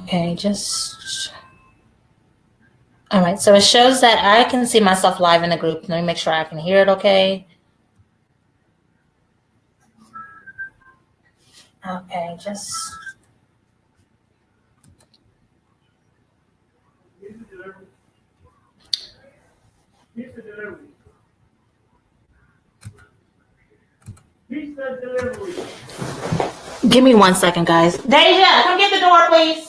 Okay, all right. So it shows that I can see myself live in the group. Let me make sure I can hear it okay. Okay, give me 1 second, guys. Deja, come get the door, please.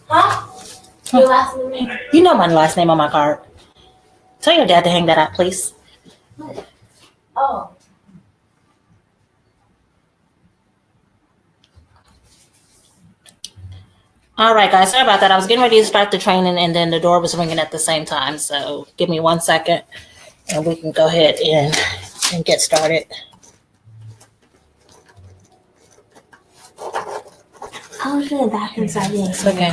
Huh? Your last name? You know my last name on my card. Tell your dad to hang that up, please. Oh. All right, guys. Sorry about that. I was getting ready to start the training, and then the door was ringing at the same time. So give me 1 second, and we can go ahead and get started. I was in the bathroom, so I didn't. It's okay.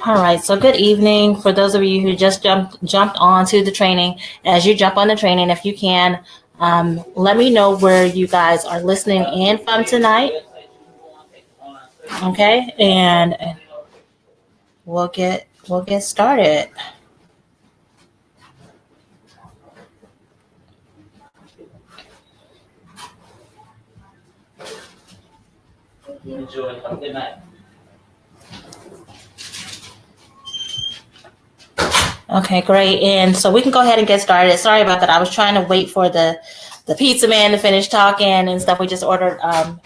All right. So good evening for those of you who just jumped on to the training. As you jump on the training, if you can, let me know where you guys are listening in from tonight. Okay, and we'll get started. Enjoy. Have a good night. Okay, great. And so we can go ahead and get started. Sorry about that. I was trying to wait for the pizza man to finish talking and stuff. We just ordered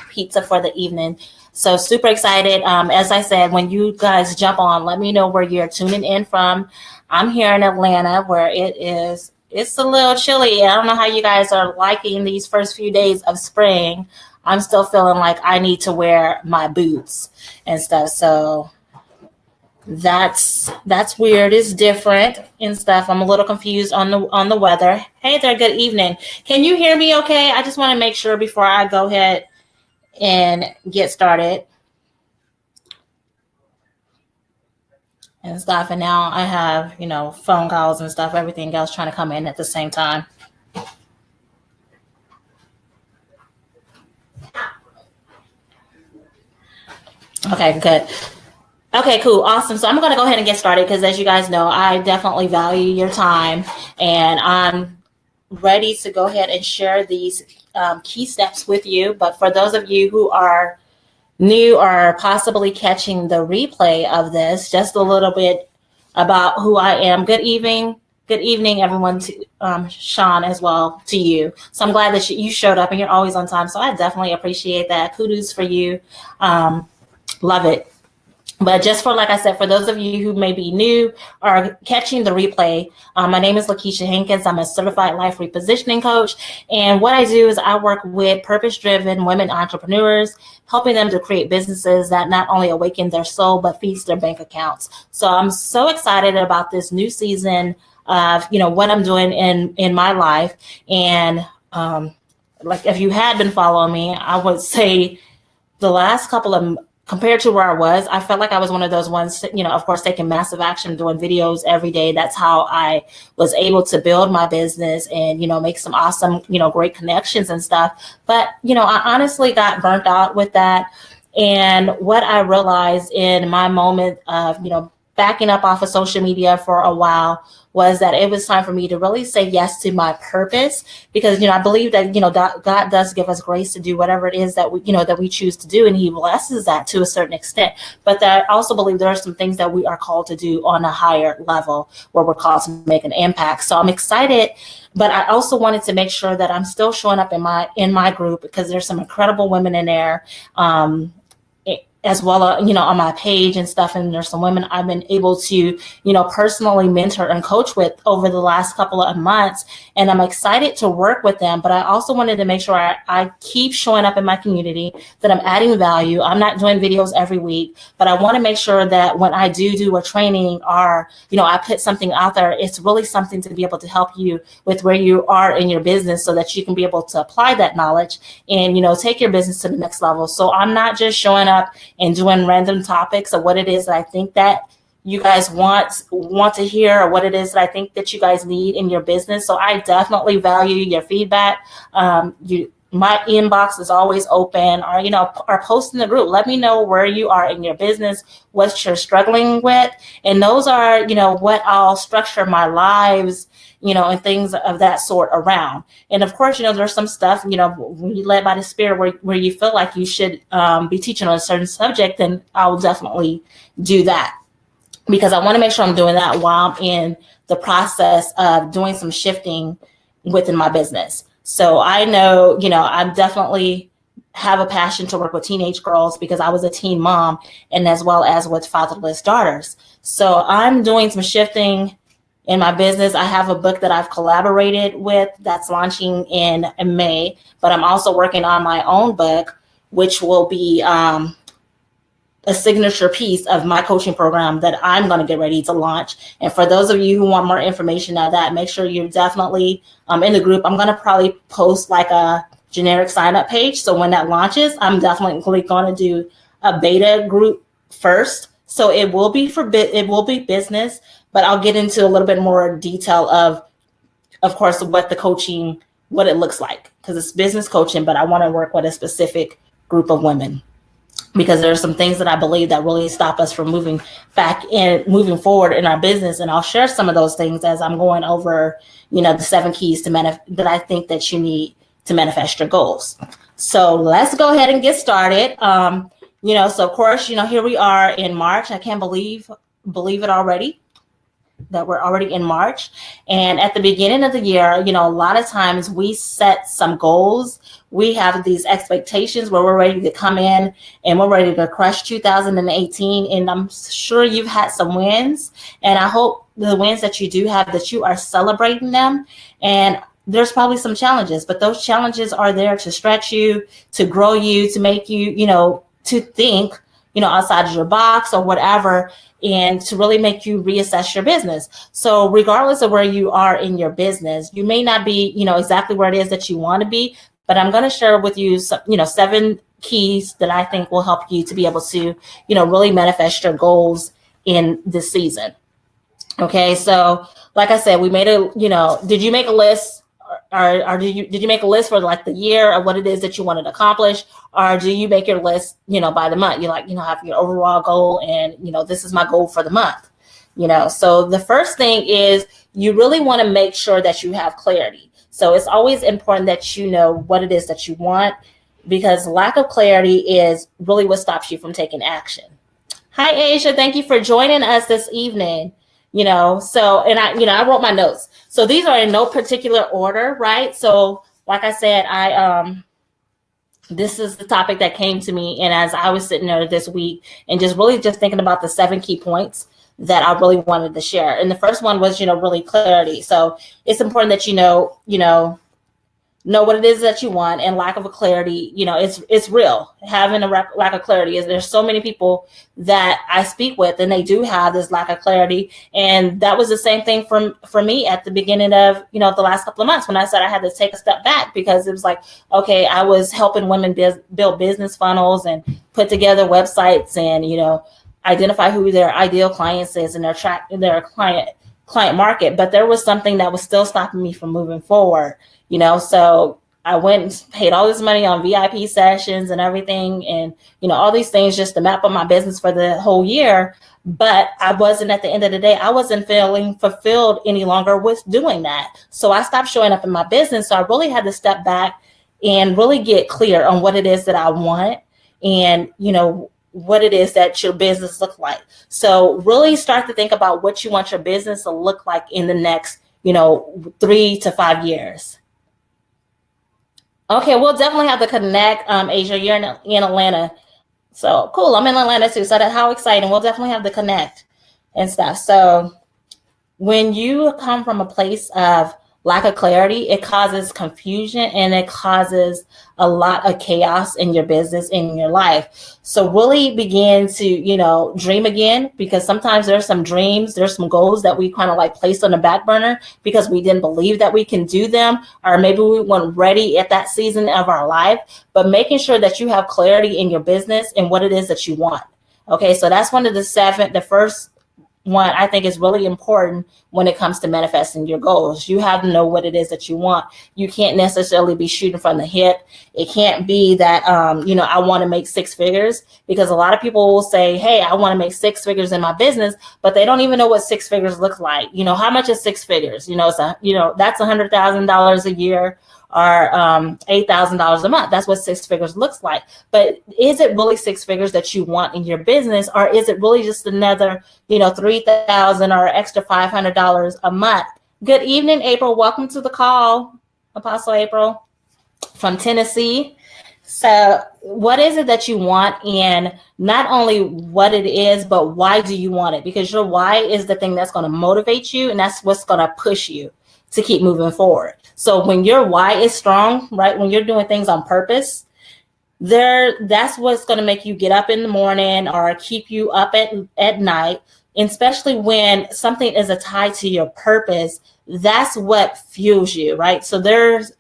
pizza for the evening. So super excited. As I said, when you guys jump on, let me know where you're tuning in from. I'm here in Atlanta where it's a little chilly. I don't know how you guys are liking these first few days of spring. I'm still feeling like I need to wear my boots and stuff. So that's weird. It's different and stuff. I'm a little confused on the weather. Hey there, good evening. Can you hear me okay? I just want to make sure before I go ahead and get started and stuff. And now I have, phone calls and stuff, everything else trying to come in at the same time. Okay, good. Okay, cool. Awesome. So I'm going to go ahead and get started because as you guys know, I definitely value your time and I'm ready to go ahead and share these key steps with you. But for those of you who are new or possibly catching the replay of this, just a little bit about who I am. Good evening, everyone. To Sean as well to you. So I'm glad that you showed up and you're always on time. So I definitely appreciate that. Kudos for you. Love it. But just for, like I said, for those of you who may be new or catching the replay, my name is LaKeisha Hankins. I'm a certified life repositioning coach. And what I do is I work with purpose-driven women entrepreneurs, helping them to create businesses that not only awaken their soul, but feeds their bank accounts. So I'm so excited about this new season of, what I'm doing in my life. And like if you had been following me, I would say the last couple of compared to where I was, I felt like I was one of those ones, of course, taking massive action, doing videos every day. That's how I was able to build my business and, make some awesome, great connections and stuff. But, I honestly got burnt out with that. And what I realized in my moment of, backing up off of social media for a while was that it was time for me to really say yes to my purpose because, I believe that, God does give us grace to do whatever it is that we choose to do. And he blesses that to a certain extent. But I also believe there are some things that we are called to do on a higher level where we're called to make an impact. So I'm excited, but I also wanted to make sure that I'm still showing up in my group because there's some incredible women in there. as well, on my page and stuff. And there's some women I've been able to, personally mentor and coach with over the last couple of months. And I'm excited to work with them. But I also wanted to make sure I keep showing up in my community, that I'm adding value. I'm not doing videos every week, but I want to make sure that when I do a training or, I put something out there, it's really something to be able to help you with where you are in your business, so that you can be able to apply that knowledge and, take your business to the next level. So I'm not just showing up and doing random topics of what it is that I think that you guys want to hear, or what it is that I think that you guys need in your business. So I definitely value your feedback. My inbox is always open, or post in the group. Let me know where you are in your business, what you're struggling with. And those are, what I'll structure my lives, and things of that sort around. And of course, there's some stuff, when you're led by the Spirit where you feel like you should be teaching on a certain subject, then I'll definitely do that, because I want to make sure I'm doing that while I'm in the process of doing some shifting within my business. So I know, I definitely have a passion to work with teenage girls, because I was a teen mom, and as well as with fatherless daughters. So I'm doing some shifting in my business. I have a book that I've collaborated with that's launching in May, but I'm also working on my own book, which will be a signature piece of my coaching program that I'm going to get ready to launch. And for those of you who want more information on that, make sure you're definitely in the group. I'm going to probably post like a generic sign up page. So when that launches, I'm definitely going to do a beta group first. So it will be business, but I'll get into a little bit more detail of course, what it looks like, because it's business coaching, but I want to work with a specific group of women, because there are some things that I believe that really stop us from moving forward in our business. And I'll share some of those things as I'm going over, the 7 keys that I think that you need to manifest your goals. So let's go ahead and get started. So of course, here we are in March. I can't believe it already, that we're already in March. And at the beginning of the year, a lot of times we set some goals. We have these expectations where we're ready to come in and we're ready to crush 2018. And I'm sure you've had some wins. And I hope the wins that you do have, that you are celebrating them. And there's probably some challenges, but those challenges are there to stretch you, to grow you, to make you, to think, outside of your box or whatever, and to really make you reassess your business. So regardless of where you are in your business, you may not be, exactly where it is that you want to be, but I'm going to share with you some, 7 keys that I think will help you to be able to, really manifest your goals in this season. Okay. So like I said, we made did you make a list? Or did you make a list for like the year of what it is that you wanted to accomplish? Or do you make your list, by the month? You have your overall goal, and, this is my goal for the month, So the first thing is you really want to make sure that you have clarity. So it's always important that you know what it is that you want, because lack of clarity is really what stops you from taking action. Hi, Asia. Thank you for joining us this evening. And I wrote my notes. So these are in no particular order, right? So like I said, this is the topic that came to me. And as I was sitting there this week and just thinking about the 7 key points that I really wanted to share. And the first one was, really clarity. So it's important that know what it is that you want, and lack of a clarity, it's real. Having a lack of clarity there's so many people that I speak with, and they do have this lack of clarity. And that was the same thing for me at the beginning of, the last couple of months, when I said I had to take a step back, because it was like, okay, I was helping women build business funnels and put together websites and, identify who their ideal clients is and their client market. But there was something that was still stopping me from moving forward. So I went and paid all this money on VIP sessions and everything, and, all these things just to map up my business for the whole year. But I wasn't, at the end of the day, I wasn't feeling fulfilled any longer with doing that. So I stopped showing up in my business. So I really had to step back and really get clear on what it is that I want, and, what it is that your business looks like. So really start to think about what you want your business to look like in the next, 3 to 5 years. Okay, we'll definitely have to connect. Asia, you're in Atlanta. So cool. I'm in Atlanta too. So that how exciting. We'll definitely have to connect and stuff. So when you come from a place of lack of clarity, it causes confusion and it causes a lot of chaos in your business, in your life. So really begin to, dream again, because sometimes there's some dreams, there's some goals that we kind of like placed on the back burner because we didn't believe that we can do them, or maybe we weren't ready at that season of our life. But making sure that you have clarity in your business and what it is that you want. Okay, so that's one of the first one I think is really important when it comes to manifesting your goals. You have to know what it is that you want. You can't necessarily be shooting from the hip. It can't be that, I want to make six figures, because a lot of people will say, hey, I want to make six figures in my business, but they don't even know what six figures look like. How much is six figures? That's $100,000 a year, or $8,000 a month. That's what six figures looks like. But is it really six figures that you want in your business, or is it really just another, $3,000 or extra $500 a month? Good evening, April. Welcome to the call, Apostle April from Tennessee. So what is it that you want, and not only what it is, but why do you want it? Because your why is the thing that's going to motivate you, and that's what's going to push you to keep moving forward. So when your why is strong, right, when you're doing things on purpose, that's what's going to make you get up in the morning or keep you up at night. And especially when something is tied to your purpose, that's what fuels you, right? So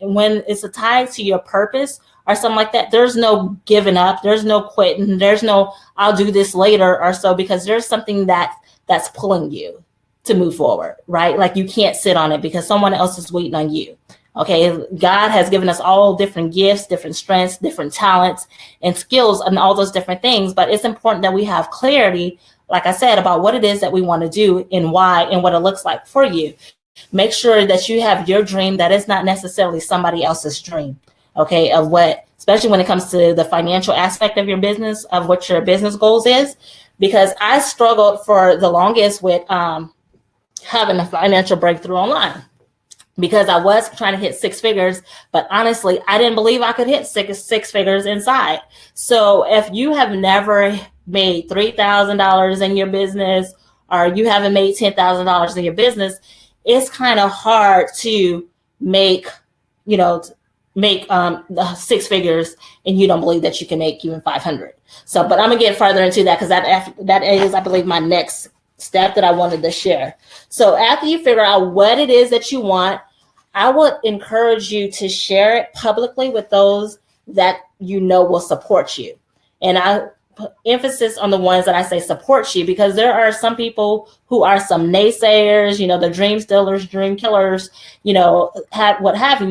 when it's tied to your purpose or something like that, there's no giving up, there's no quitting, there's no I'll do this later or so, because there's something that's pulling you to move forward, right? Like you can't sit on it because someone else is waiting on you. Okay, God has given us all different gifts, different strengths, different talents and skills and all those different things. But it's important that we have clarity, like I said, about what it is that we want to do and why and what it looks like for you. Make sure that you have your dream that is not necessarily somebody else's dream. Okay, of what, especially when it comes to the financial aspect of your business, of what your business goals is. Because I struggled for the longest with having a financial breakthrough online, because I was trying to hit six figures, but honestly, I didn't believe I could hit six figures inside. So if you have never made $3,000 in your business, or you haven't made $10,000 in your business, it's kind of hard to make the six figures, and you don't believe that you can make even 500. So, but I'm gonna get further into that, because that is, I believe, my next step that I wanted to share. So after you figure out what it is that you want, I would encourage you to share it publicly with those that will support you. And I put emphasis on the ones that I say support you, because there are some people who are some naysayers, the dream stealers, dream killers, what have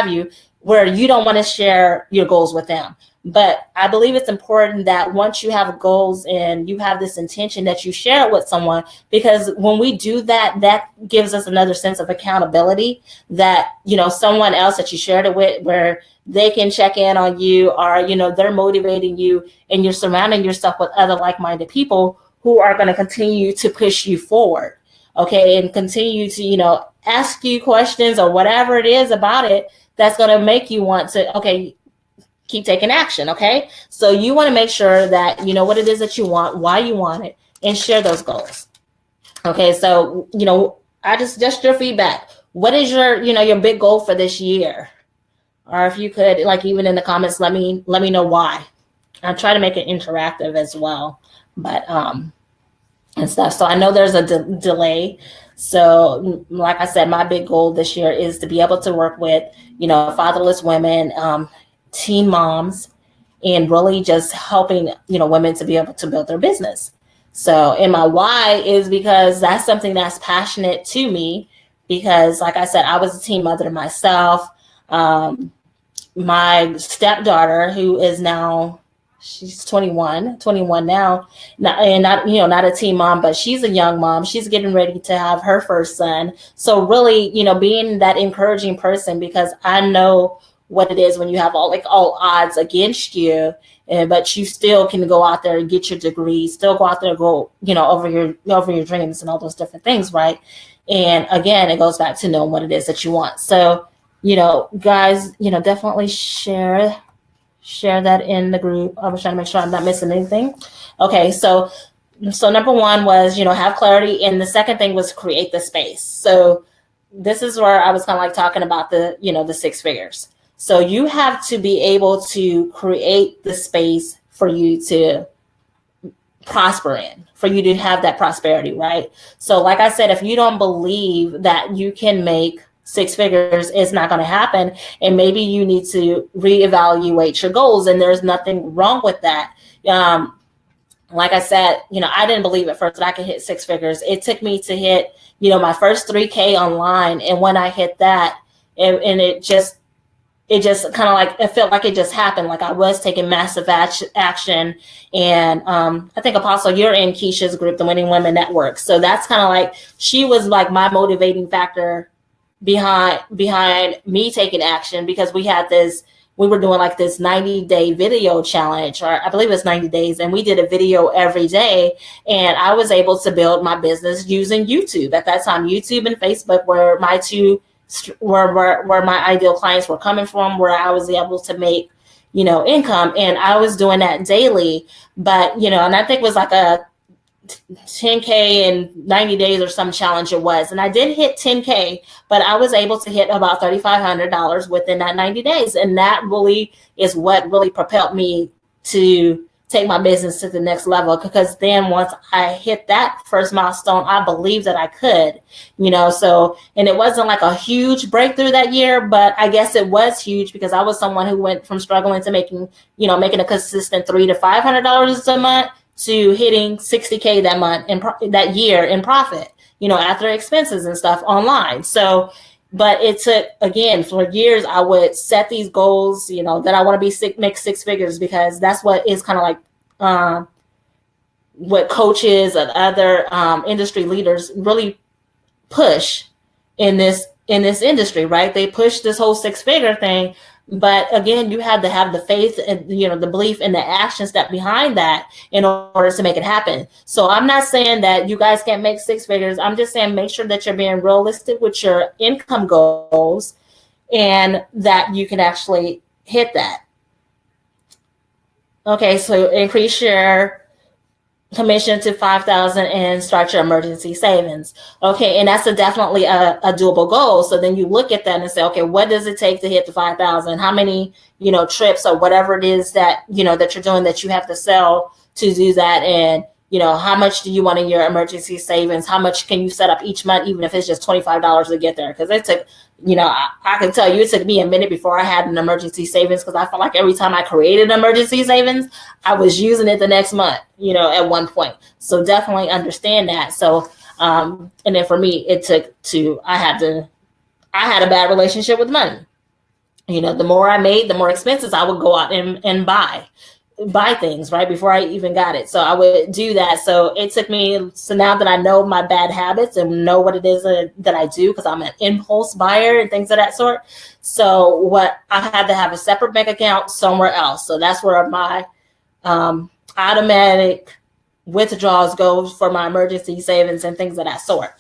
you, where you don't want to share your goals with them. But I believe it's important that once you have goals and you have this intention, that you share it with someone, because when we do that, that gives us another sense of accountability, that, someone else that you shared it with, where they can check in on you, or, they're motivating you, and you're surrounding yourself with other like-minded people who are going to continue to push you forward. Okay. And continue to, ask you questions or whatever it is about it that's going to make you want to, okay, keep taking action. Okay. So you want to make sure that you know what it is that you want, why you want it, and share those goals. Okay. So, I just your feedback. What is your big goal for this year? Or if you could, like, even in the comments, let me know why. I try to make it interactive as well, but, and stuff. So I know there's a delay. So like I said, my big goal this year is to be able to work with, fatherless women, teen moms, and really just helping, women to be able to build their business. So, and my why is because that's something that's passionate to me, because like I said, I was a teen mother myself. My stepdaughter, who is now, she's 21 now, not a teen mom, but she's a young mom. She's getting ready to have her first son. So really, being that encouraging person, because I know what it is when you have all odds against you, but you still can go out there and get your degree, still go out there and go, over your dreams and all those different things, right? And again, it goes back to knowing what it is that you want. So, guys, definitely share share that in the group. I was trying to make sure I'm not missing anything. Okay, so number one was, have clarity, and the second thing was create the space. So this is where I was kind of like talking about the, the six figures. So you have to be able to create the space for you to prosper in, for you to have that prosperity, right? So like I said, if you don't believe that you can make six figures, it's not going to happen. And maybe you need to reevaluate your goals, and there's nothing wrong with that. Like I said, I didn't believe at first that I could hit six figures. It took me to hit, my first 3K online. And when I hit that, and it just kind of like, it felt like it just happened. Like I was taking massive action. And I think, Apostle, you're in Keisha's group, the Winning Women Network. So that's kind of like, she was like my motivating factor behind me taking action, because we were doing like this 90-day video challenge, or I believe it's 90 days. And we did a video every day. And I was able to build my business using YouTube. At that time, YouTube and Facebook were my two, where my ideal clients were coming from, where I was able to make, income. And I was doing that daily. But, and I think it was like a 10K in 90 days or some challenge it was. And I did hit 10K, but I was able to hit about $3,500 within that 90 days. And that really is what really propelled me to take my business to the next level. Because then once I hit that first milestone, I believed that I could, so, and it wasn't like a huge breakthrough that year, but I guess it was huge because I was someone who went from struggling to making a consistent $300 to $500 a month to hitting 60K that month and that year in profit, after expenses and stuff online. So, but it took, again, for years, I would set these goals, that I want to make six figures, because that's what is kind of like what coaches and other industry leaders really push in this industry, right? They push this whole six-figure thing. But again, you have to have the faith and, the belief and the action step behind that in order to make it happen. So I'm not saying that you guys can't make six figures. I'm just saying make sure that you're being realistic with your income goals and that you can actually hit that. Okay, so increase your commission to 5,000 and start your emergency savings. Okay, and that's definitely a doable goal. So then you look at that and say, okay, what does it take to hit the 5,000? How many, trips or whatever it is that, that you're doing that you have to sell to do that? And, how much do you want in your emergency savings? How much can you set up each month, even if it's just $25 to get there? Because it took, I can tell you, it took me a minute before I had an emergency savings, because I felt like every time I created an emergency savings, I was using it the next month, at one point. So definitely understand that. So, and then for me, it took I had a bad relationship with money. The more I made, the more expenses I would go out and buy things, right, before I even got it. So I would do that. So it took me, so now that I know my bad habits and know what it is that I do, because I'm an impulse buyer and things of that sort. So what I had to have a separate bank account somewhere else. So that's where my automatic withdrawals go for my emergency savings and things of that sort.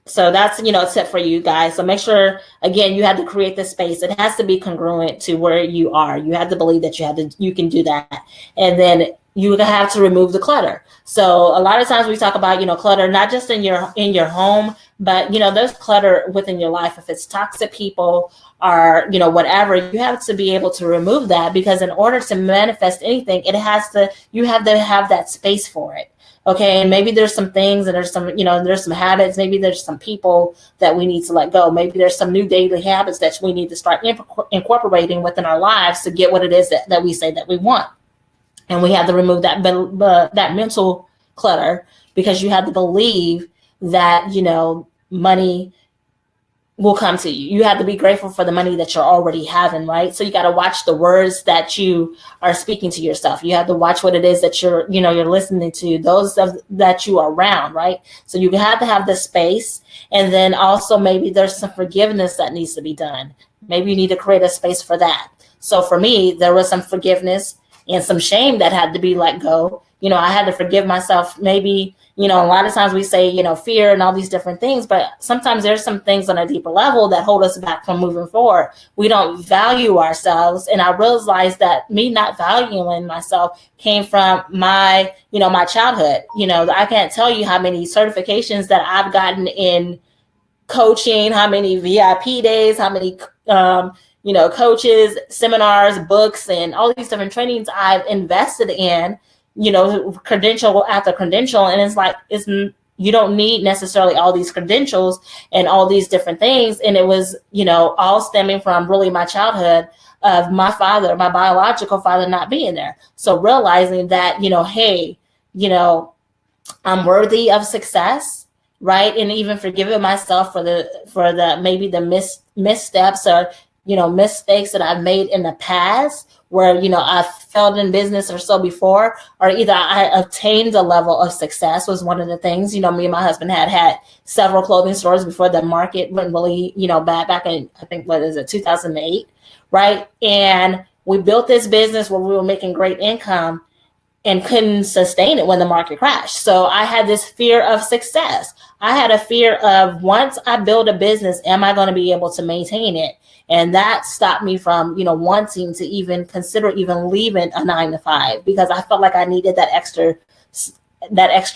So that's, a tip for you guys. So make sure, again, you have to create the space. It has to be congruent to where you are. You have to believe that you can do that. And then you have to remove the clutter. So a lot of times we talk about, clutter, not just in your home, but, there's clutter within your life. If it's toxic people or, whatever, you have to be able to remove that, because in order to manifest anything, you have to have that space for it. Okay, and maybe there's some things, and there's some habits. Maybe there's some people that we need to let go. Maybe there's some new daily habits that we need to start incorporating within our lives to get what it is that we say that we want. And we have to remove that mental clutter, because you have to believe that, money will come to you. You have to be grateful for the money that you're already having, right? So you got to watch the words that you are speaking to yourself. You have to watch what it is that you're listening to, those that you are around, right? So you have to have the space. And then also maybe there's some forgiveness that needs to be done. Maybe you need to create a space for that. So for me, there was some forgiveness and some shame that had to be let go. I had to forgive myself. Maybe, a lot of times we say, fear and all these different things, but sometimes there's some things on a deeper level that hold us back from moving forward. We don't value ourselves. And I realized that me not valuing myself came from my childhood. I can't tell you how many certifications that I've gotten in coaching, how many VIP days, how many, coaches, seminars, books, and all these different trainings I've invested in, credential after credential. And it's like, you don't need necessarily all these credentials and all these different things. And it was, all stemming from really my childhood of my father, my biological father, not being there. So realizing that, hey, I'm worthy of success, right? And even forgiving myself for the maybe the missteps or, mistakes that I've made in the past where, I failed in business or so before, or either I obtained a level of success was one of the things. Me and my husband had several clothing stores before the market went really, bad back in, I think, 2008, right? And we built this business where we were making great income and couldn't sustain it when the market crashed. So I had this fear of success. I had a fear of, once I build a business, am I going to be able to maintain it? And that stopped me from, wanting to even consider even leaving a 9-to-5, because I felt like I needed that extra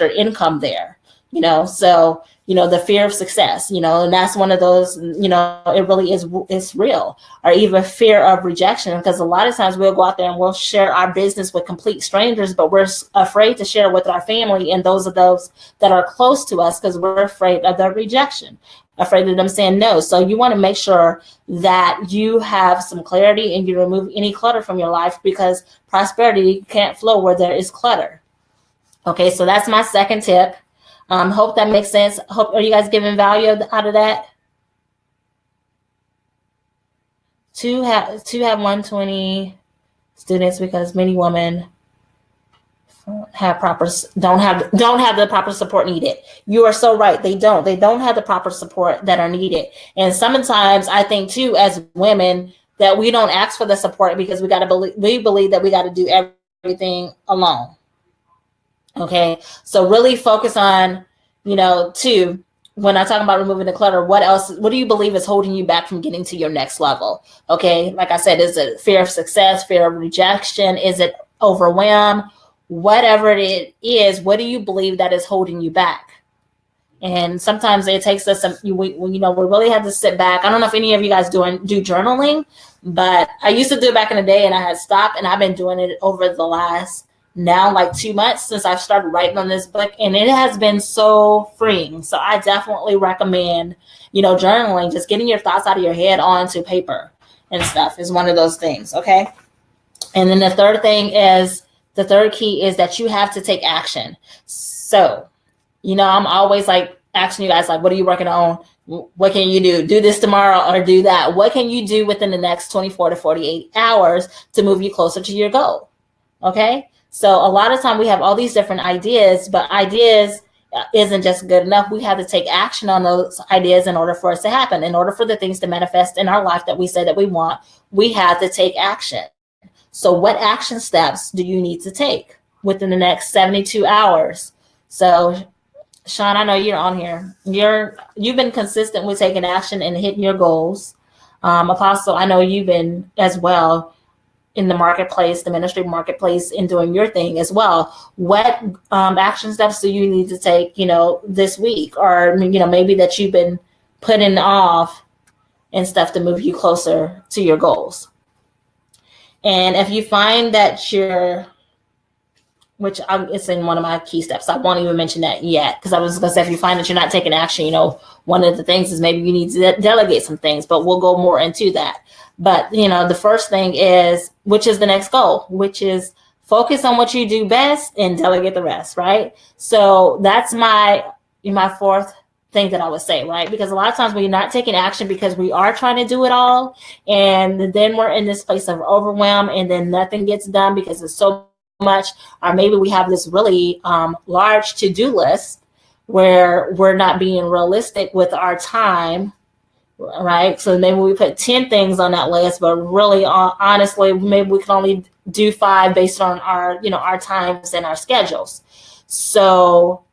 income there, so, the fear of success, and that's one of those, it really it's real. Or even fear of rejection, because a lot of times we'll go out there and we'll share our business with complete strangers, but we're afraid to share with our family and those that are close to us, because we're afraid of their rejection, afraid of them saying no. So you want to make sure that you have some clarity and you remove any clutter from your life, because prosperity can't flow where there is clutter. Okay, so that's my second tip. Hope that makes sense. Are you guys giving value out of that? To have 120 students, because many women don't have the proper support needed. You are so right. They don't have the proper support that are needed. And sometimes I think too, as women, that we don't ask for the support because we believe that we got to do everything alone. Okay, so really focus on, too, when I talk about removing the clutter, what do you believe is holding you back from getting to your next level? Okay, like I said, is it fear of success, fear of rejection? Is it overwhelm? Whatever it is, what do you believe that is holding you back? And sometimes it takes us we really have to sit back. I don't know if any of you guys do journaling, but I used to do it back in the day, and I had stopped, and I've been doing it over the last now like 2 months since I've started writing on this book, and it has been so freeing. So I definitely recommend, journaling, just getting your thoughts out of your head onto paper and stuff is one of those things. Okay. And then the third key is that you have to take action. So, I'm always like asking you guys, like, what are you working on? What can you do? Do this tomorrow or do that? What can you do within the next 24 to 48 hours to move you closer to your goal? Okay. So a lot of time we have all these different ideas, but ideas isn't just good enough. We have to take action on those ideas in order for us to happen. In order for the things to manifest in our life that we say that we want, we have to take action. So what action steps do you need to take within the next 72 hours? So Sean, I know you're on here. You've been consistent with taking action and hitting your goals. Apostle, I know you've been as well in the marketplace, the ministry marketplace, and doing your thing as well. What action steps do you need to take, this week, or, maybe that you've been putting off and stuff to move you closer to your goals? And if you find that it's in one of my key steps, I won't even mention that yet, because I was going to say, if you find that you're not taking action, one of the things is maybe you need to delegate some things, but we'll go more into that. But, the first thing is, which is the next goal, which is focus on what you do best and delegate the rest, right? So that's my fourth thing that I would say, right? Because a lot of times we're not taking action because we are trying to do it all. And then we're in this place of overwhelm, and then nothing gets done because it's so much. Or maybe we have this really large to-do list where we're not being realistic with our time, right? So maybe we put 10 things on that list, but really, honestly, maybe we can only do 5 based on our, our times and our schedules. So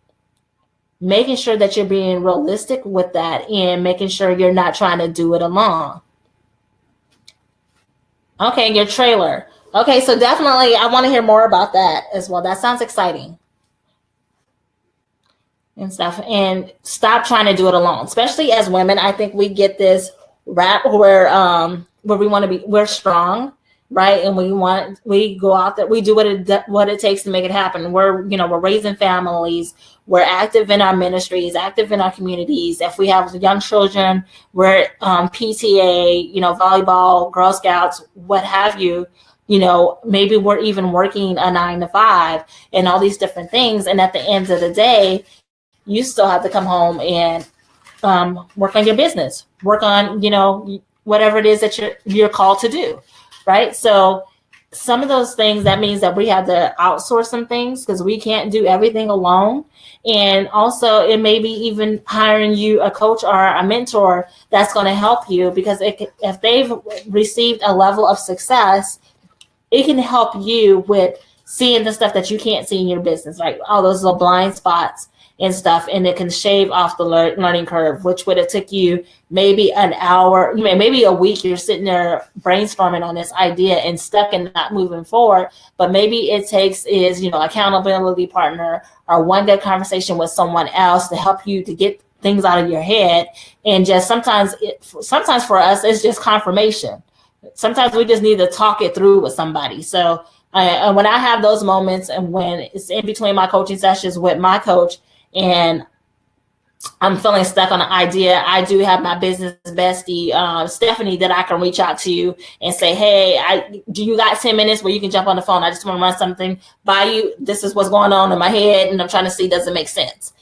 making sure that you're being realistic with that and making sure you're not trying to do it alone. Okay, your trailer. Okay, so definitely I want to hear more about that as well. That sounds exciting and stuff. And stop trying to do it alone. Especially as women, I think we get this rap where we want to be, we're strong, right? And we go out there, we do what it takes to make it happen. We're raising families, we're active in our ministries, active in our communities. If we have young children, we're PTA, volleyball, Girl Scouts, what have you. Maybe we're even working a 9 to 5 and all these different things. And at the end of the day, you still have to come home and work on your business, work on, whatever it is that you're called to do. Right. So some of those things, that means that we have to outsource some things because we can't do everything alone. And also it may be even hiring you a coach or a mentor that's going to help you, because if they've received a level of success, it can help you with seeing the stuff that you can't see in your business, like all those little blind spots and stuff, and it can shave off the learning curve, which would have took you maybe an hour, maybe a week. You're sitting there brainstorming on this idea and stuck and not moving forward. But maybe it takes accountability partner or one good conversation with someone else to help you to get things out of your head. And just sometimes for us, it's just confirmation. Sometimes we just need to talk it through with somebody. So when I have those moments, and when it's in between my coaching sessions with my coach, and I'm feeling stuck on an idea, I do have my business bestie, Stephanie, that I can reach out to and say, hey, do you got 10 minutes where you can jump on the phone? I just want to run something by you. This is what's going on in my head, and I'm trying to see, does it make sense?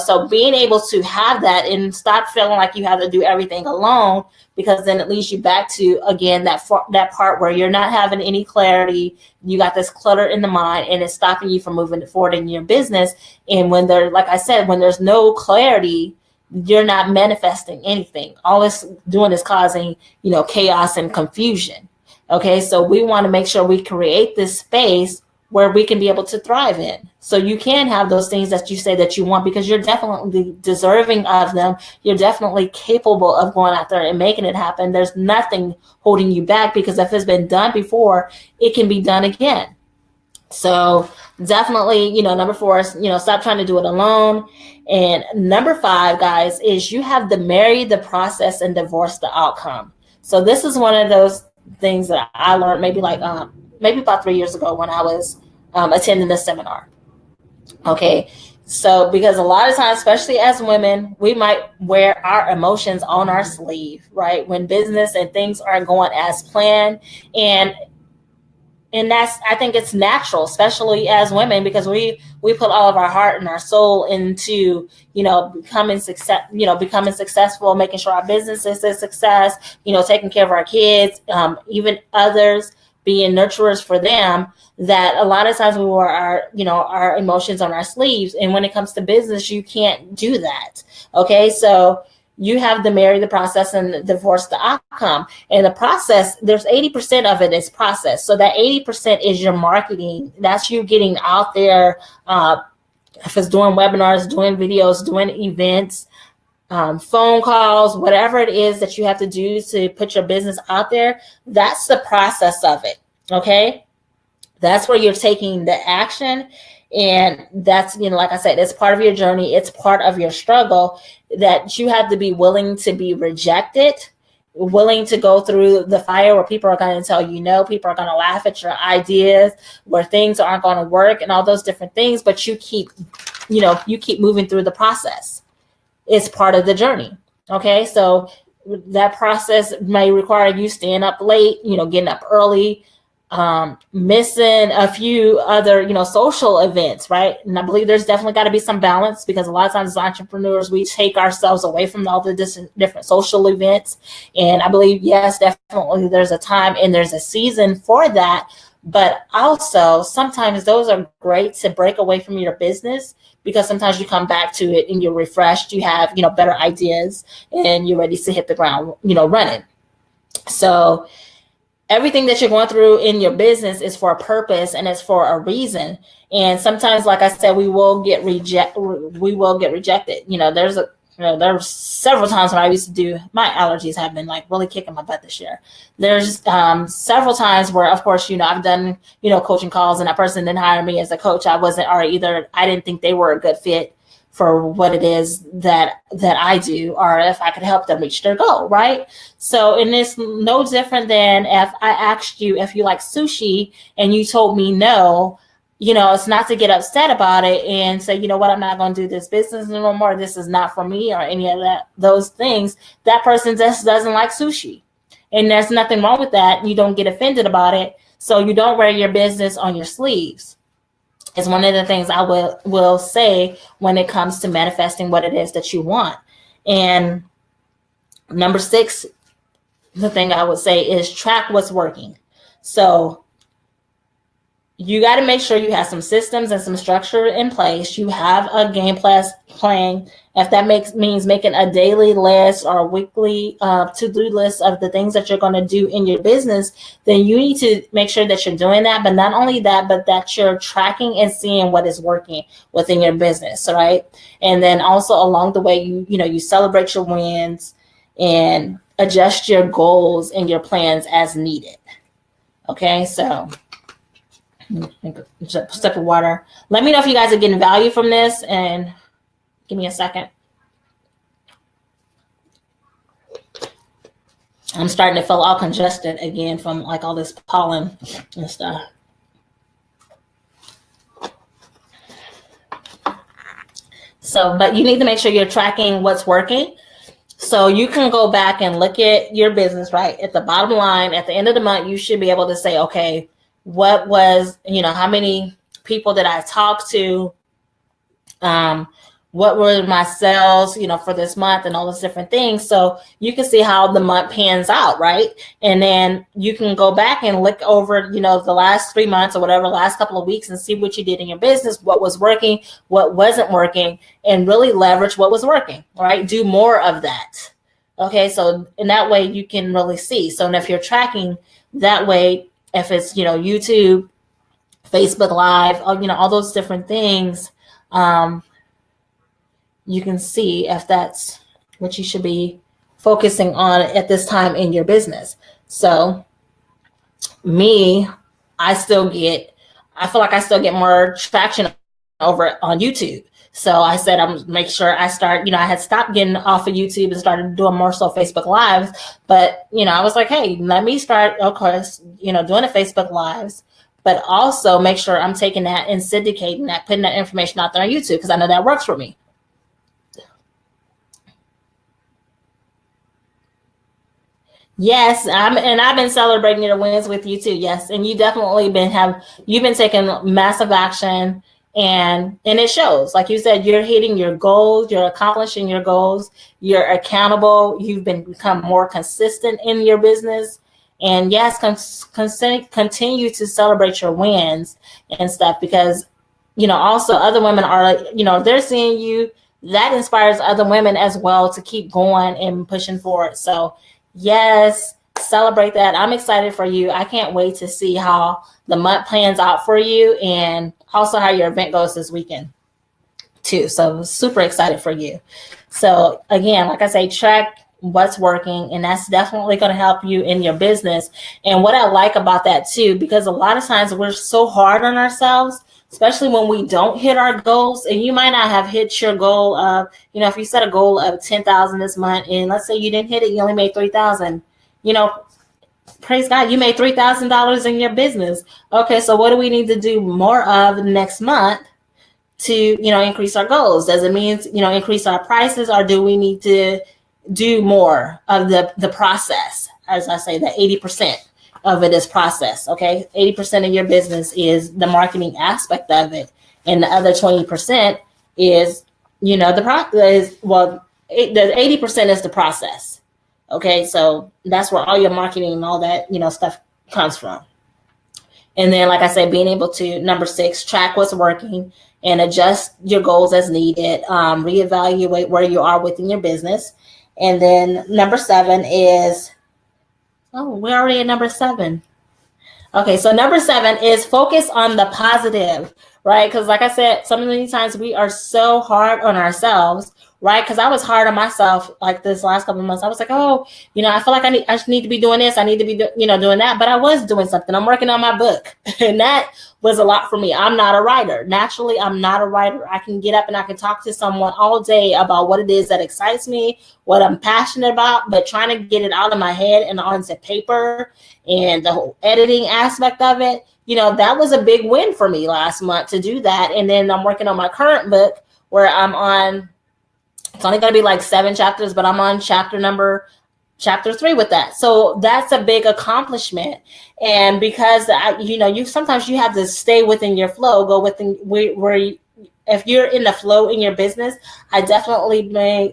So being able to have that and stop feeling like you have to do everything alone, because then it leads you back to, again, that part where you're not having any clarity. You got this clutter in the mind, and it's stopping you from moving forward in your business. And when like I said, when there's no clarity, you're not manifesting anything. All it's doing is causing, chaos and confusion. Okay, so we want to make sure we create this space where we can be able to thrive in. So you can have those things that you say that you want, because you're definitely deserving of them. You're definitely capable of going out there and making it happen. There's nothing holding you back, because if it's been done before, it can be done again. So definitely, number 4 is, stop trying to do it alone. And number 5, guys, is you have to marry the process and divorce the outcome. So this is one of those things that I learned maybe about 3 years ago when I was attending this seminar. Okay, so because a lot of times, especially as women, we might wear our emotions on our sleeve, right? When business and things aren't going as planned, and that's, I think it's natural, especially as women, because we put all of our heart and our soul into, becoming successful, making sure our business is a success, taking care of our kids, even others, being nurturers for them, that a lot of times we wear our emotions on our sleeves. And when it comes to business, you can't do that. Okay. So you have to marry the process and divorce the outcome. And the process, there's 80% of it is process. So that 80% is your marketing. That's you getting out there. If it's doing webinars, doing videos, doing events, phone calls, whatever it is that you have to do to put your business out there, that's the process of it. Okay. That's where you're taking the action. And that's, like I said, it's part of your journey. It's part of your struggle, that you have to be willing to be rejected, willing to go through the fire where people are going to tell you no, people are going to laugh at your ideas, where things aren't going to work and all those different things. But you keep moving through the process. It's part of the journey. Okay. So that process may require you staying up late, getting up early, missing a few other, social events, right? And I believe there's definitely got to be some balance, because a lot of times as entrepreneurs, we take ourselves away from all the different social events. And I believe, yes, definitely there's a time and there's a season for that. But also sometimes those are great to break away from your business, because sometimes you come back to it and you're refreshed, you have, better ideas, and you're ready to hit the ground, running. So everything that you're going through in your business is for a purpose and it's for a reason. And sometimes, like I said, we will get rejected. There's several times when I used to do, my allergies have been like really kicking my butt this year. There's several times where, of course, I've done, coaching calls and that person didn't hire me as a coach. I didn't think they were a good fit for what it is that I do, or if I could help them reach their goal, right? So, and it's no different than if I asked you if you like sushi and you told me no. It's not to get upset about it and say, you know what, I'm not going to do this business no more. This is not for me or any of those things. That person just doesn't like sushi. And there's nothing wrong with that. You don't get offended about it. So you don't wear your business on your sleeves. It's one of the things I will say when it comes to manifesting what it is that you want. And number 6, the thing I would say is track what's working. So you got to make sure you have some systems and some structure in place. You have a game plan. If that means making a daily list or a weekly to-do list of the things that you're going to do in your business, then you need to make sure that you're doing that. But not only that, but that you're tracking and seeing what is working within your business, right? And then also along the way, you celebrate your wins and adjust your goals and your plans as needed. Okay, so sip of water. Let me know if you guys are getting value from this, and give me a second. I'm starting to feel all congested again from like all this pollen and stuff. So, but you need to make sure you're tracking what's working. So you can go back and look at your business, right? At the bottom line, at the end of the month, you should be able to say, okay, what was, how many people did I talk to? What were my sales, for this month and all those different things. So you can see how the month pans out, right? And then you can go back and look over, the last 3 months or whatever, last couple of weeks and see what you did in your business, what was working, what wasn't working, and really leverage what was working, right? Do more of that. Okay, so in that way you can really see. So if you're tracking that way, if it's, YouTube, Facebook Live, all those different things, you can see if that's what you should be focusing on at this time in your business. So I feel like I still get more traction over on YouTube. So I said, I'm gonna make sure I start, I had stopped getting off of YouTube and started doing more so Facebook Lives. But, I was like, hey, let me start, of course, doing the Facebook Lives, but also make sure I'm taking that and syndicating that, putting that information out there on YouTube, because I know that works for me. Yes, I've been celebrating your wins with you too. Yes, and you definitely you've been taking massive action. And it shows, like you said, you're hitting your goals, you're accomplishing your goals, you're accountable, you've become more consistent in your business. And yes, continue to celebrate your wins and stuff, because, also other women are, they're seeing you, that inspires other women as well to keep going and pushing forward. So yes, celebrate that. I'm excited for you. I can't wait to see how the month plans out for you, and also how your event goes this weekend too. So super excited for you. So again, like I say, track what's working, and that's definitely going to help you in your business. And what I like about that too, because a lot of times we're so hard on ourselves, especially when we don't hit our goals. And you might not have hit your goal of, if you set a goal of 10,000 this month, and let's say you didn't hit it, you only made 3,000, praise God, you made $3,000 in your business. Okay, so what do we need to do more of next month to, increase our goals? Does it mean, increase our prices, or do we need to do more of the process? As I say, the 80% of it is process. Okay, 80% of your business is the marketing aspect of it, and the other 20% is, the process. Well, the 80% is the process. Okay, so that's where all your marketing and all that, stuff comes from. And then, like I said, being able to, number 6, track what's working and adjust your goals as needed, reevaluate where you are within your business. And then number 7 is Oh, we're already at number 7. Okay, so number 7 is focus on the positive, right? Because like I said, so many times we are so hard on ourselves, right? Because I was hard on myself like this last couple of months. I was like, oh, I feel like I just need to be doing this. I need to be, doing that. But I was doing something. I'm working on my book, and that was a lot for me. I'm not a writer. Naturally, I'm not a writer. I can get up and I can talk to someone all day about what it is that excites me, what I'm passionate about, but trying to get it out of my head and onto paper and the whole editing aspect of it, that was a big win for me last month to do that. And then I'm working on my current book where it's only going to be like 7 chapters, but I'm on chapter 3 with that. So that's a big accomplishment. And because you sometimes you have to stay within your flow, go within if you're in the flow in your business, I definitely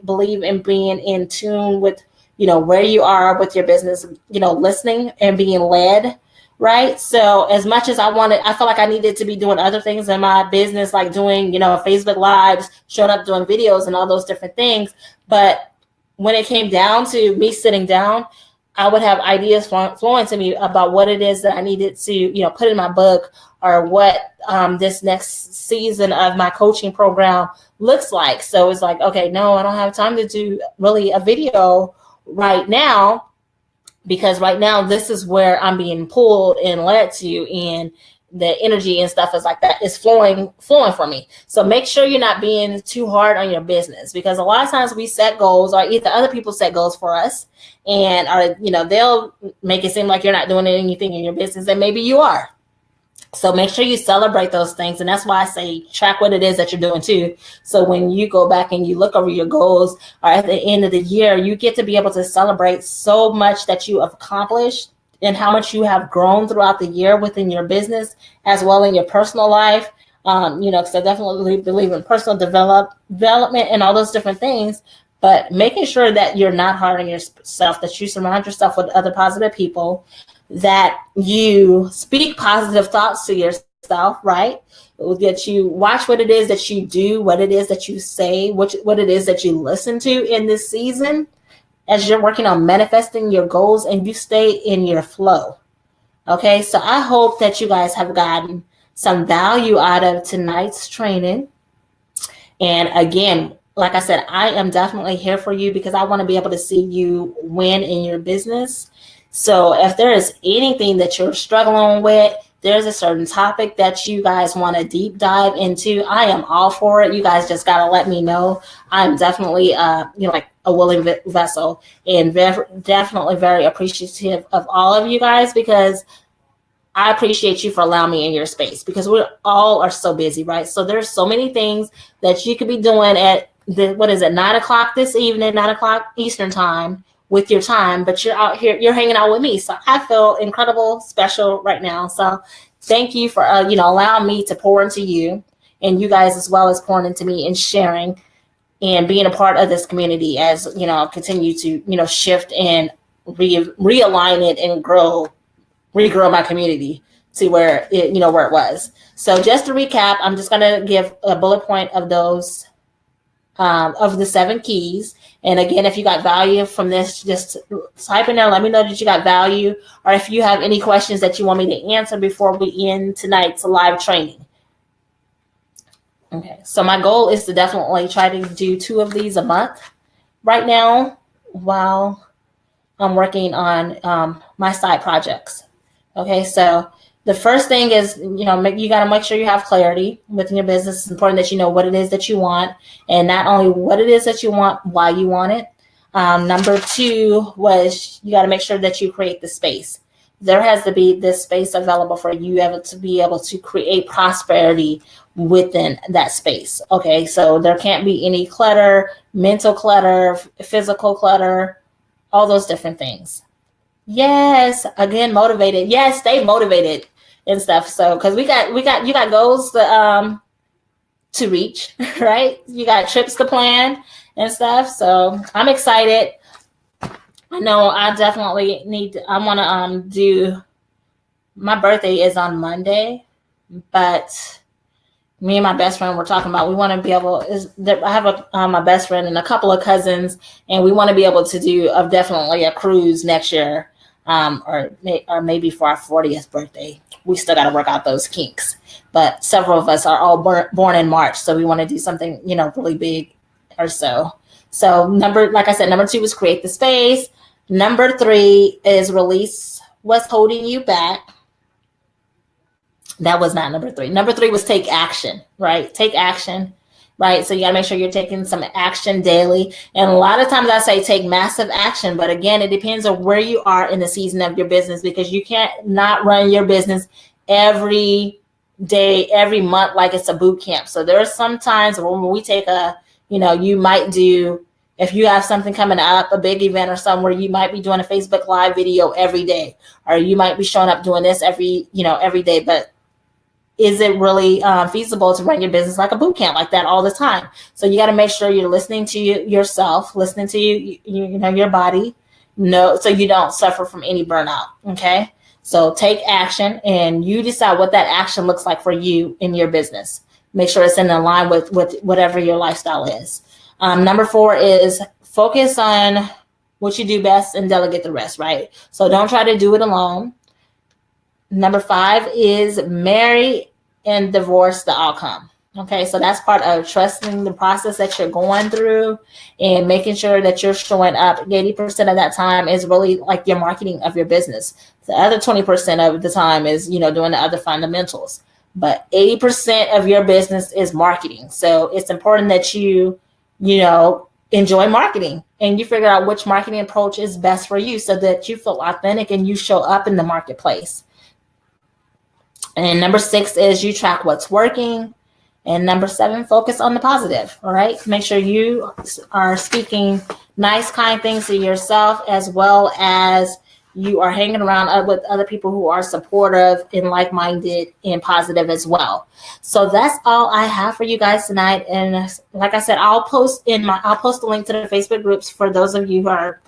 believe in being in tune with where you are with your business, listening and being led, right? So as much as I felt like I needed to be doing other things in my business, like doing, Facebook Lives, showing up, doing videos and all those different things. But when it came down to me sitting down, I would have ideas flowing to me about what it is that I needed to, put in my book, or what this next season of my coaching program looks like. So it's like, okay, no, I don't have time to do really a video right now, because right now this is where I'm being pulled and led to, and the energy and stuff is like that is flowing for me. So make sure you're not being too hard on your business, because a lot of times we set goals, or either other people set goals for us, and they'll make it seem like you're not doing anything in your business, and maybe you are. So make sure you celebrate those things. And that's why I say track what it is that you're doing too. So when you go back and you look over your goals, or at the end of the year, you get to be able to celebrate so much that you have accomplished and how much you have grown throughout the year within your business, as well in your personal life. Because I definitely believe in personal development and all those different things. But making sure that you're not hard on yourself, that you surround yourself with other positive people, that you speak positive thoughts to yourself, right? That you watch what it is that you do, what it is that you say, what it is that you listen to in this season as you're working on manifesting your goals, and you stay in your flow. Okay, so I hope that you guys have gotten some value out of tonight's training. And again, like I said, I am definitely here for you, because I want to be able to see you win in your business. So if there is anything that you're struggling with, there's a certain topic that you guys want to deep dive into, I am all for it. You guys just got to let me know. I'm definitely, like a willing vessel, and definitely very appreciative of all of you guys, because I appreciate you for allowing me in your space, because we all are so busy, right? So there's so many things that you could be doing at 9 o'clock this evening, 9 o'clock Eastern time with your time, but you're out here, you're hanging out with me. So I feel incredible, special right now. So thank you for, allowing me to pour into you, and you guys as well as pouring into me and sharing and being a part of this community as, continue to, shift and realign it and regrow my community to where it, where it was. So just to recap, I'm just going to give a bullet point of those, of the 7 keys. And again, if you got value from this, just type in there, let me know that you got value, or if you have any questions that you want me to answer before we end tonight's live training. Okay, so my goal is to definitely try to do 2 of these a month right now, while I'm working on my side projects. Okay, so the first thing is, you got to make sure you have clarity within your business. It's important that you know what it is that you want, and not only what it is that you want, why you want it. Number 2 was you got to make sure that you create the space. There has to be this space available for you to be able to create prosperity within that space. Okay, so there can't be any clutter, mental clutter, physical clutter, all those different things. Yes, again, motivated. Yes, stay motivated and stuff. So, because you got goals to reach, right? You got trips to plan and stuff. So I'm excited. I know I definitely I want to do. My birthday is on Monday, but me and my best friend were talking about, we want to be able, I have my best friend and a couple of cousins, and we want to be able to do definitely a cruise next year. or maybe for our 40th birthday. We still got to work out those kinks. But several of us are all born in March, so we want to do something, really big or so. So like I said, number 2 was create the space. Number 3 is release what's holding you back. That was not number 3. Number 3 was take action, right? Take action, right? So you got to make sure you're taking some action daily. And a lot of times I say take massive action, but again, it depends on where you are in the season of your business, because you can't not run your business every day, every month like it's a boot camp. So there are some times when we take you might do, if you have something coming up, a big event or somewhere, you might be doing a Facebook Live video every day, or you might be showing up doing this every day. But is it really feasible to run your business like a boot camp like that all the time? So you got to make sure you're listening to yourself, listening to your body, so you don't suffer from any burnout. Okay. So take action, and you decide what that action looks like for you in your business. Make sure it's in line with whatever your lifestyle is. Number 4 is focus on what you do best and delegate the rest, right? So don't try to do it alone. Number 5 is marry and divorce the outcome. Okay, so that's part of trusting the process that you're going through and making sure that you're showing up. 80% of that time is really like your marketing of your business. The other 20% of the time is, doing the other fundamentals. But 80% of your business is marketing. So it's important that you enjoy marketing and you figure out which marketing approach is best for you so that you feel authentic and you show up in the marketplace. And number 6 is you track what's working. And number 7, focus on the positive. All right. Make sure you are speaking nice, kind things to yourself, as well as you are hanging around with other people who are supportive and like-minded and positive as well. So that's all I have for you guys tonight. And like I said, I'll post the link to the Facebook groups for those of you who are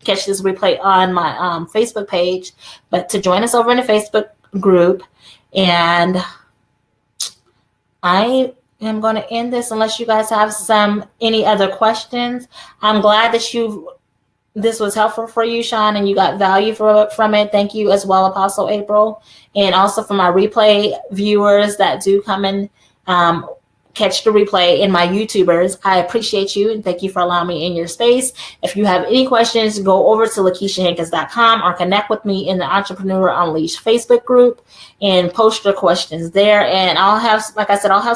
catch this replay on my Facebook page, but to join us over in the Facebook group. And I am going to end this unless you guys have any other questions. I'm glad that this was helpful for you, Sean, and you got value from it. Thank you as well, Apostle April. And also for my replay viewers that do come and catch the replay, and my YouTubers, I appreciate you and thank you for allowing me in your space. If you have any questions, go over to LaKeishaHankins.com or connect with me in the Entrepreneur Unleashed Facebook group and post your questions there. And I'll have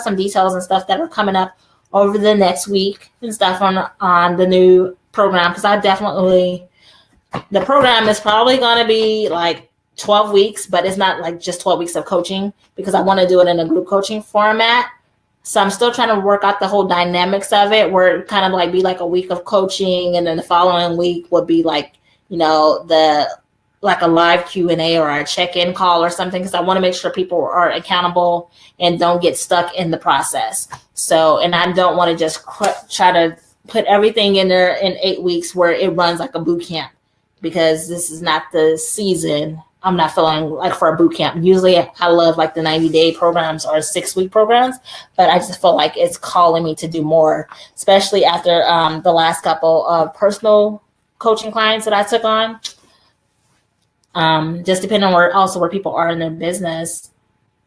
some details and stuff that are coming up over the next week and stuff on the new program, because the program is probably going to be like 12 weeks, but it's not like just 12 weeks of coaching, because I want to do it in a group coaching format. So I'm still trying to work out the whole dynamics of it, where it kind of like be like a week of coaching, and then the following week would be like, like a live Q&A or a check-in call or something, because I want to make sure people are accountable and don't get stuck in the process. So, and I don't want to just try to put everything in there in 8 weeks where it runs like a boot camp, because this is not the season. I'm not feeling like for a boot camp. Usually I love like the 90-day programs or 6-week programs, but I just feel like it's calling me to do more, especially after the last couple of personal coaching clients that I took on. Just depending on where people are in their business,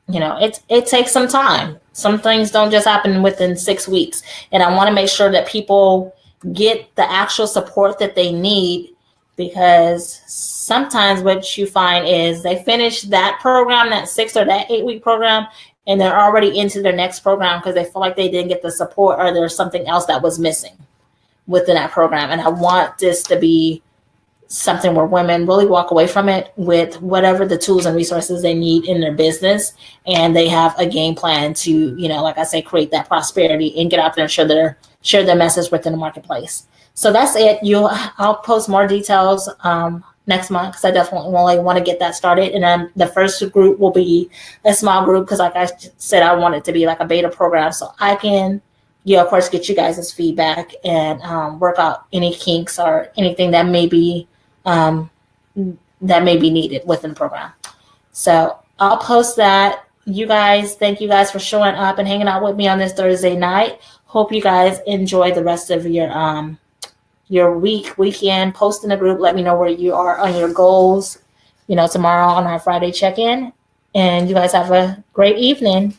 it takes some time. Some things don't just happen within 6 weeks. And I want to make sure that people get the actual support that they need, because sometimes what you find is they finish that program, that 6 or that 8 week program, and they're already into their next program because they feel like they didn't get the support, or there's something else that was missing within that program. And I want this to be something where women really walk away from it with whatever the tools and resources they need in their business, and they have a game plan to, like I say, create that prosperity and get out there and share their message within the marketplace. So that's it. I'll post more details next month, because I definitely want to get that started. And then the first group will be a small group, because like I said, I want it to be like a beta program, so I can, of course, get you guys' feedback and work out any kinks or anything that may be needed within the program. So I'll post that. You guys, thank you guys for showing up and hanging out with me on this Thursday night. Hope you guys enjoy the rest of your your weekend. Post in the group. Let me know where you are on your goals. Tomorrow on our Friday check-in. And you guys have a great evening.